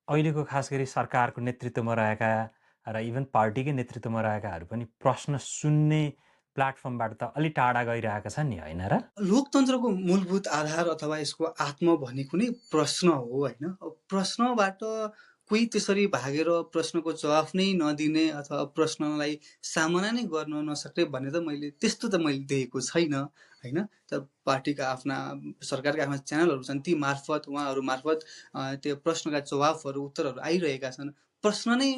अहिलेको खास गरी सरकारको नेतृत्वमा रहेका र इभन पार्टीकै नेतृत्वमा रहेकाहरू पनि प्रश्न सुन्ने प्लेटफर्मबाट त अलि टाढा गइरहेका छन् नि, होइन र? लोकतन्त्रको मूलभूत आधार अथवा यसको आत्मा भनेको नै प्रश्न हो होइन। प्रश्नबाट कोही त्यसरी भागेर प्रश्नको जवाफ नै नदिने अथवा प्रश्नलाई सामना नै गर्न नसक्ने भन्ने त मैले देखेको छैन होइन। त पार्टीका आफ्ना सरकारका आफ्ना च्यानलहरू छन्, ती मार्फत उहाँहरू मार्फत त्यो प्रश्नका जवाफहरू उत्तरहरू आइरहेका छन्। प्रश्न नै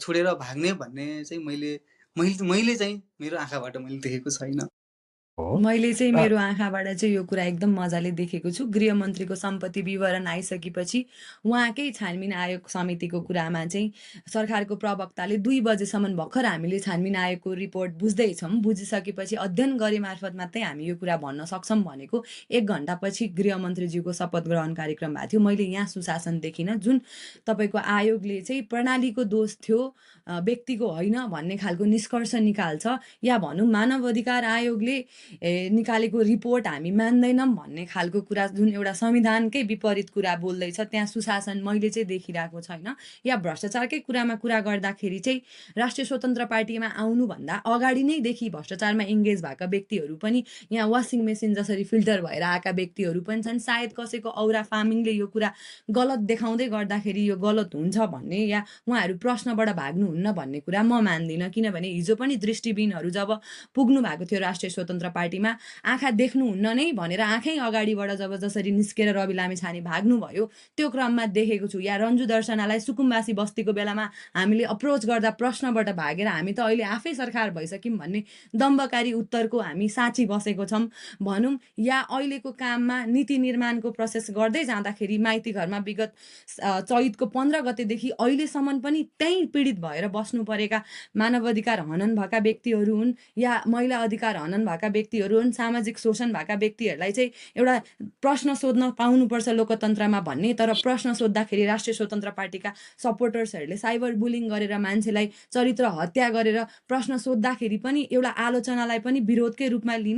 छोडेर भाग्ने भन्ने चाहिँ मैले चाहिँ मेरो आँखाबाट मैले देखेको छैन। हो मैले चाहिँ र मेरो आँखाबाट चाहिँ यो कुरा एकदम मजाले देखेको छु। गृहमन्त्रीको सम्पत्ति विवरण आइसकेपछि उहाँकै छानबिन आयोग समितिको कुरामा चाहिँ सरकारको प्रवक्ताले 2 बजेसम्म भर्खर हामीले छानबिन आयोगको रिपोर्ट बुझ्दैछौँ, बुझिसकेपछि अध्ययन गरे मार्फत मात्रै हामी यो कुरा भन्न सक्छौँ भनेको 1 घण्टापछि गृहमन्त्रीज्यूको शपथ ग्रहण कार्यक्रम भएको थियो। मैले यहाँ सुशासन देखिनँ, जुन तपाईँको आयोगले चाहिँ प्रणालीको दोष थियो, व्यक्तिको होइन भन्ने खालको निष्कर्ष निकाल्छ, या भनौँ मानव अधिकार आयोगले निकालेको रिपोर्ट हामी मान्दैनौँ भन्ने खालको कुरा, जुन एउटा संविधानकै विपरीत कुरा बोल्दैछ, त्यहाँ सुशासन मैले चाहिँ देखिरहेको छैन। या भ्रष्टाचारकै कुरामा कुरा गर्दाखेरि चाहिँ राष्ट्रिय स्वतन्त्र पार्टीमा आउनुभन्दा अगाडि नैदेखि भ्रष्टाचारमा इङ्गेज भएका व्यक्तिहरू पनि यहाँ वासिङ मेसिन जसरी फिल्टर भएर आएका व्यक्तिहरू पनि छन्। सायद कसैको औरा फार्मिङले यो कुरा गलत देखाउँदै गर्दाखेरि यो गलत हुन्छ भन्ने, या उहाँहरू प्रश्नबाट भाग्नुहुन्न भन्ने कुरा म मान्दिनँ। किनभने हिजो पनि दृष्टिबिनहरू जब पुग्नु भएको थियो राष्ट्रिय स्वतन्त्र पार्टीमा, आँखा देख्नुहुन्न नै भनेर आँखै अगाडिबाट जसरी निस्केर रवि लामिछाने भाग्नुभयो, त्यो क्रममा देखेको छु। या रन्जु दर्शनालाई सुकुम्बासी बस्तीको बेलामा हामीले अप्रोच गर्दा प्रश्नबाट भागेर हामी त अहिले आफै सरकार भइसक्यौँ भन्ने दम्बकारी उत्तरको हामी साँची बसेको छौँ भनौँ। या अहिलेको काममा नीति निर्माणको प्रोसेस गर्दै जाँदाखेरि माइती घरमा विगत चैतको 15 गतेदेखि अहिलेसम्म पनि त्यहीँ पीडित भएर बस्नु परेका मानव अधिकार हनन भएका व्यक्तिहरू हुन्, या महिला अधिकार हनन भएका व्यक्तिहरू हुन्, सामाजिक शोषण भएका व्यक्तिहरूलाई चाहिँ एउटा प्रश्न सोध्न पाउनुपर्छ लोकतन्त्रमा भन्ने, तर प्रश्न सोद्धाखेरि राष्ट्रिय स्वतन्त्र पार्टीका सपोर्टर्सहरूले साइबर बुलिङ गरेर मान्छेलाई चरित्र हत्या गरेर प्रश्न सोद्धाखेरि पनि एउटा आलोचनालाई पनि विरोधकै रूपमा लिने